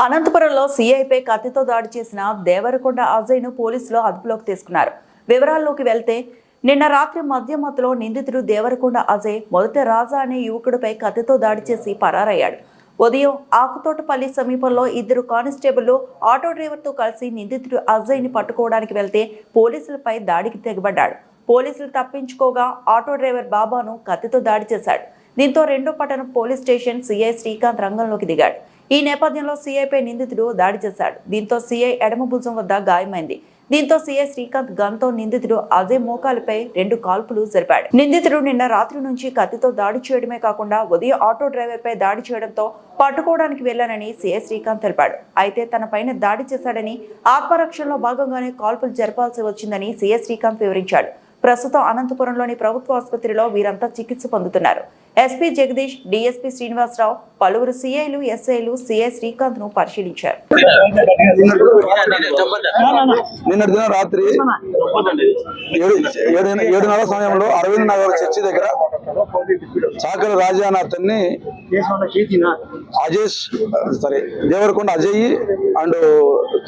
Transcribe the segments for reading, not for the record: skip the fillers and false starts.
అనంతపురంలో సీఐపై కత్తితో దాడి చేసిన దేవరకొండ అజయ్ను పోలీసులు అదుపులోకి తీసుకున్నారు. వివరాల్లోకి వెళ్తే నిన్న రాత్రి మధ్యమత్తులో నిందితుడు దేవరకొండ అజయ్ మొదట రాజా అనే యువకుడిపై కత్తితో దాడి చేసి పరారయ్యాడు. ఉదయం ఆకుతోటపల్లి సమీపంలో ఇద్దరు కానిస్టేబుళ్లు ఆటో డ్రైవర్తో కలిసి నిందితుడు అజయ్ని పట్టుకోవడానికి వెళ్తే పోలీసులపై దాడికి తెగబడ్డాడు. పోలీసులు తప్పించుకోగా ఆటో డ్రైవర్ బాబాను కత్తితో దాడి చేశాడు. దీంతో రెండో పట్టణం పోలీస్ స్టేషన్ సీఐ శ్రీకాంత్ రంగంలోకి దిగాడు. ఈ నేపథ్యంలో సీఐపై నిందితుడు దాడి చేశాడు. దీంతో సీఐ ఎడమ భుజం వద్ద గాయమైంది. దీంతో సీఐ శ్రీకాంత్ గన్తో నిందితుడు అజయ్ మోకాలపై 2 కాల్పులు జరిపాడు. నిందితుడు నిన్న రాత్రి నుంచి కత్తితో దాడి చేయడమే కాకుండా ఉదయం ఆటో డ్రైవర్ పై దాడి చేయడంతో పట్టుకోవడానికి వెళ్లానని సీఐ శ్రీకాంత్ తెలిపాడు. అయితే తన పైన దాడి చేశాడని, ఆత్మరక్షణలో భాగంగానే కాల్పులు జరపాల్సి వచ్చిందని సీఐ శ్రీకాంత్ వివరించాడు. ప్రస్తుతం అనంతపురంలోని ప్రభుత్వ ఆసుపత్రిలో వీరంతా చికిత్స పొందుతున్నారు. ఎస్పీ జగదీష్, డీఎస్పీ శ్రీనివాసరావు, పలువురు సీఐలు, ఎస్ఐలు సీఐ శ్రీకాంత్ ను పరిశీలించారు. నిన్న దిన రాత్రి 7:30 సమయంలో అరవింద్ నగర్ చర్చి దగ్గర చాకలి రాజా అనే అతన్ని దేవరకొండ అజయ్ అండ్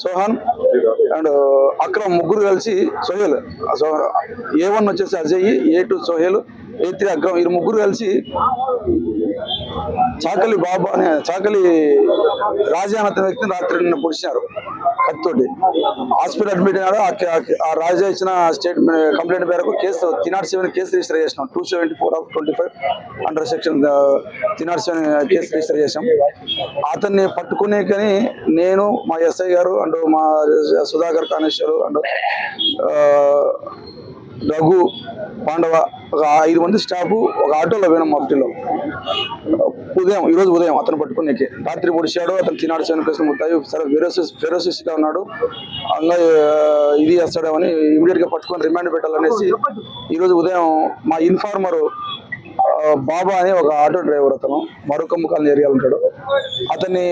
చౌహాన్ అండ్ అక్రమ్ ముగ్గురు కలిసి సోహెల్ A1 వచ్చేసి అజయ్, A2 సోహెల్, A3 అక్రమ్, ఈ ముగ్గురు కలిసి చాకలి బాబా అనే చాకలి రాజా అనే వ్యక్తిని రాత్రి నిన్న పొడిచినారు కత్తితోటి. హాస్పిటల్ అడ్మిట్ అయినాడు. ఆ రాజా ఇచ్చిన స్టేట్మెంట్ కంప్లైంట్ మేరకు కేసు 307 కేసు రిజిస్టర్ చేసినాం. 274/25 అండర్ సెక్షన్ 307 కేసు రిజిస్టర్ చేసాం. అతన్ని పట్టుకునే కానీ నేను, మా ఎస్ఐ గారు అండ్ మా సుధాకర్ కానిస్టేబుల్ అండ్ రఘు పాండవ ఒక 5 మంది స్టాఫ్ ఒక ఆటోలో పోయినాం. మఫ్టీలో ఈరోజు ఉదయం అతను పట్టుకునేకి రాత్రి పొడిచాడు. అతను 307 కేసులు ముట్టాయి. సరే ఫెరోసిస్ గా ఉన్నాడు, అంగా ఇది చేస్తాడేమని ఇమీడియట్ గా పట్టుకొని రిమాండ్ పెట్టాలనేసి ఈరోజు ఉదయం మా ఇన్ఫార్మర్ బాబా అని ఒక ఆటో డ్రైవర్, అతను మరొకమ్మ కాలనీ ఏరియాలో ఉంటాడు, అతన్ని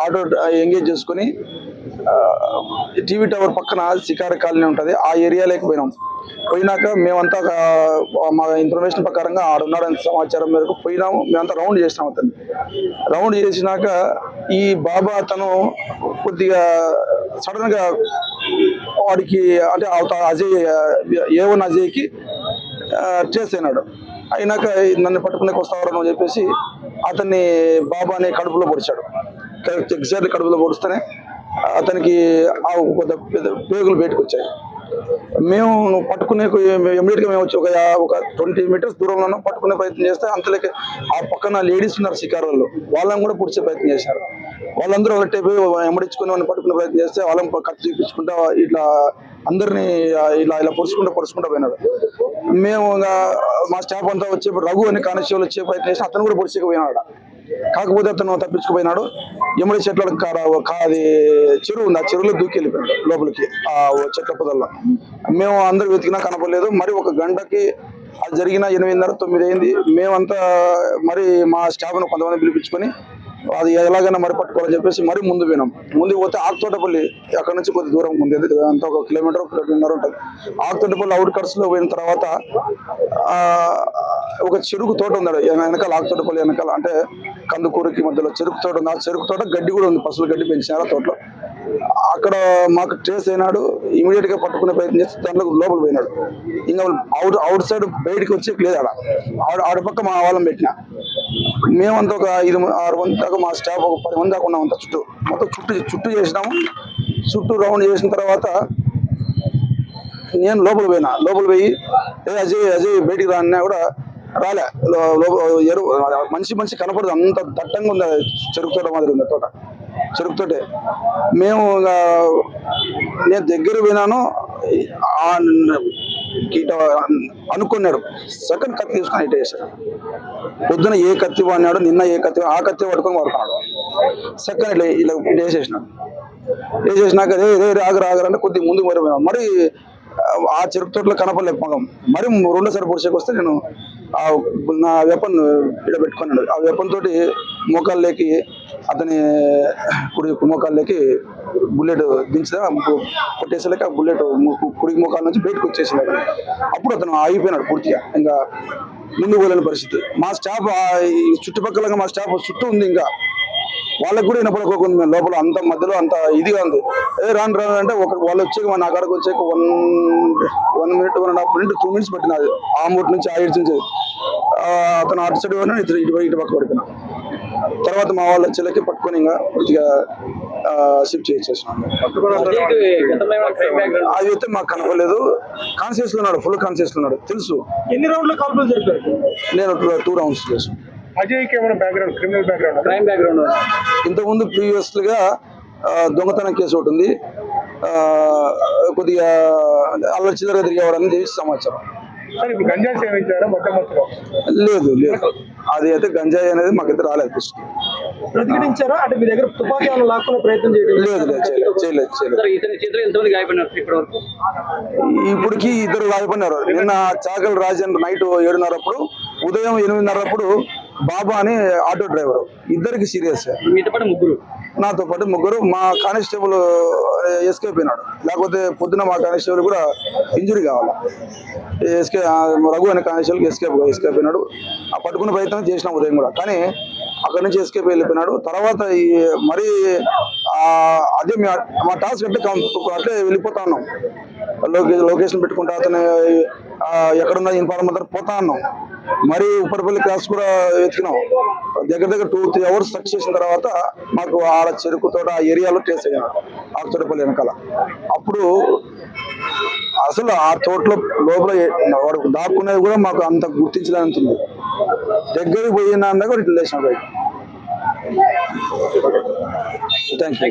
ఆటో ఎంగేజ్ చేసుకుని టీవీ టవర్ పక్కన శికార కాలనీ ఉంటుంది, ఆ ఏరియాలోకి పోయినాక మేమంతా మా ఇన్ఫర్మేషన్ ప్రకారంగా ఆడున్నాడని సమాచారం మేరకు పోయినాము. మేమంతా రౌండ్ చేసినాం. అతన్ని రౌండ్ చేసినాక ఈ బాబా అతను కొద్దిగా సడన్ గా వాడికి అంటే అజయ్ A1 అజయ్కి ట్రేస్ అయినాక నన్ను పట్టుకునేకి వస్తావరా అని చెప్పేసి అతన్ని బాబాని కడుపులో పొడిచాడు. ఎగ్జాక్ట్లీ కడుపులో పొడిస్తేనే అతనికి పేగులు బయటకు వచ్చాయి. మేము పట్టుకునే ఇమీడియట్ గా మేము వచ్చి ఒక 20 మీటర్స్ దూరంలో పట్టుకునే ప్రయత్నం చేస్తే అంతలోకి ఆ పక్కన లేడీస్ ఉన్నారు షికారులు, వాళ్ళని కూడా పొడిచే ప్రయత్నం చేశారు. వాళ్ళందరూ ఒకటే ఎమ్మడించుకుని వాళ్ళని పట్టుకునే ప్రయత్నం చేస్తే వాళ్ళని కత్తి చూపించుకుంటా ఇట్లా అందరినీ ఇలా పొడుచుకుంటూ పోయినాడు. మేము మా స్టాఫ్ అంతా వచ్చే రఘు అని కానిస్టేబుల్ వచ్చే ప్రయత్నం చేసి అతను కూడా పొడిచిపోయినాడు. కాకపోతే అతను తప్పించుకుపోయినాడు. ఎమ్మడి చెట్ల అది చెరువు ఉంది, ఆ చెరువులో దూకి వెళ్ళిపోయినాడు లోపలికి ఆ చెట్ల పొదల్లో. మేము అందరు వెతికినా కనపడలేదు. మరి ఒక గంటకి అది జరిగిన 8:30-9 అయింది. మేమంతా మరి మా స్టాఫ్ను కొంతమంది పిలిపించుకొని అది ఎలాగైనా మరి పట్టుకోవాలని చెప్పేసి మరి ముందు పోతే ఆకుతోటపల్లి అక్కడ నుంచి కొద్ది దూరం ఉంది, అంతా 1 కిలోమీటర్ 1.5 ఉంటుంది. ఆకుతోటపల్లి అవుట్ కట్స్ లో పోయిన తర్వాత ఒక చెరుకు తోట ఉంది వెనకాల, ఆకుతోటపల్లి వెనకాల అంటే కందుకూరుకి మధ్యలో చెరుకు తోట ఉంది. ఆ చెరుకు తోట గడ్డి కూడా ఉంది, పశువుల గడ్డి పెంచినారు ఆ తోటలో. అక్కడ మాకు ట్రేస్ అయినాడు. ఇమీడియట్ గా పట్టుకునే ప్రయత్నం చేస్తే దాంట్లో లోపలికి పోయినాడు. ఇంకా అవుట్ సైడ్ బయటకు వచ్చి లేదు. ఆడ పక్క మా వాళ్ళని పెట్టిన మేమంతా ఒక 5-6 మంది దాకా మా స్టాఫ్ ఒక 10 మంది దాకా ఉన్నాం. అంతా మొత్తం చుట్టూ చేసినాము. చుట్టూ రౌండ్ చేసిన తర్వాత నేను లోపల పోయి అజయ్ బయటికి రాన్నా కూడా రాలే. మనిషి కనపడదు, అంత దట్టంగా ఉంది, చెరుకు తోట మాదిరి ఉంది తోట, చెరుకు తోటే. మేము నేను దగ్గర పోయినాను, అనుకున్నాడు. సెకండ్ కత్తి తీసుకొని ఇటు వేసాడు. పొద్దున ఏ కత్తి వాడినాడు, నిన్న ఏ కత్తి, ఆ కత్తి పట్టుకొని వాడుకున్నాడు. సెకండ్ ఇలా ఇటు వేసేసినాక రాగరంటే కొద్దిగా ముందుకు మరి ఆ చెరుకు తోటలో కనపడలేదు మగం. మరి రెండోసారి పొడిచేకి వస్తే నేను నా వెపన్ ఇక్కడ పెట్టుకున్నాడు. ఆ వెపన్ తోటి మోకాల్లోకి అతని కుడి మోకాల్లోకి బుల్లెట్ దించితే కొట్టేసేలేక ఆ బుల్లెట్ కుడి మోకాల నుంచి బయటకు వచ్చేసినాడు. అప్పుడు అతను ఆగిపోయినాడు పూర్తిగా, ఇంకా ముందు పోలేని పరిస్థితి. మా స్టాఫ్ చుట్టుపక్కల మా స్టాఫ్ చుట్టూ ఉంది. ఇంకా వాళ్ళకి కూడా వినపడకోకుండా మేము లోపల అంత మధ్యలో అంత ఇదిగా ఉంది. రాను రాను అంటే వాళ్ళు వచ్చాక నా కాడకు వచ్చాక 1 minute 1.5 minutes 2 minutes పట్టినది. ఆ మూటి నుంచి ఆ ఇటు నుంచి అతను అటు సైడ్ పోయినా ఇటు పక్క పడిపోయినా. తర్వాత మా వాళ్ళ చెల్లెకి పట్టుకొని ఇంకా కొద్దిగా షిఫ్ట్ చేసేసినాం. అది అయితే మాకు కనపడలేదు. కాన్షియస్ లో ఉన్నాడు, ఫుల్ కాన్షియస్ లో ఉన్నాడు. తెలుసు ఎన్ని రౌండ్లు కాల్పులు జరిపారు? నేను 2 rounds చేసాను. అజయ్కి ఏమైనా background, criminal background, crime background? ఇంతకుముందు ప్రీవియస్గా దొంగతనం కేసు ఒకటి ఉంది. కొద్దిగా అల్లరి చిల్లర తిరిగేవాడని తెలిసి సమాచారం. సార్ ఇప్పుడు గంజాయి సేవించారా మొత్తం? లేదు లేదు, అది అయితే గంజాయి అనేది మాకైతే రాలేదు. ప్రతిఘటించారా? అంటే మీ దగ్గర తుపాకీ ఏమైనా లాక్కునే ప్రయత్నం చేయడం? లేదు లేదు, చేయలేదు. ఇప్పటికి 2 గాయపడినారు. నిన్న చాకల్ రాజన్ నైట్ 7:30 అప్పుడు, ఉదయం 8:30 అప్పుడు బాబా అని ఆటో డ్రైవర్, ఇద్దరికి సీరియస్. నాతో పాటు ముగ్గురు. మా కానిస్టేబుల్ ఎస్కేప్ అయినాడు, లేకపోతే పొద్దున మా కానిస్టేబుల్ కూడా ఇంజురీ కావాలి. రఘు అనే కానిస్టేబుల్కి ఎస్కేప్ అయినాడు. ఆ పట్టుకునే ప్రయత్నం చేసినాం ఉదయం కూడా, కానీ అక్కడ నుంచి ఎస్కేప్ వెళ్ళిపోయినాడు. తర్వాత మరి అదే మా టాస్క్ అంటే అట్లే వెళ్ళిపోతా ఉన్నాం. లొకేషన్ పెట్టుకుంటా అతను ఎక్కడున్న ఇన్ఫార్మర్ పోతా ఉన్నాం. మరి ఉప్పరపల్లి క్రాస్ కూడా వెతికినాం. దగ్గర 2-3 hours సెర్చ్ చేసిన తర్వాత మాకు ఆడ చెరుకు తోట ఆ ఏరియాలో ట్రేస్ అయ్యాడు, ఆకుతోటపల్లి వెనకాల. అప్పుడు అసలు ఆ తోటలో లోపల వాడు దాక్కునేది కూడా మాకు అంత గుర్తించలేనంతుంది. దగ్గరికి పోయినా కూడా ఇట్లా లేచిన బయట. Thank you.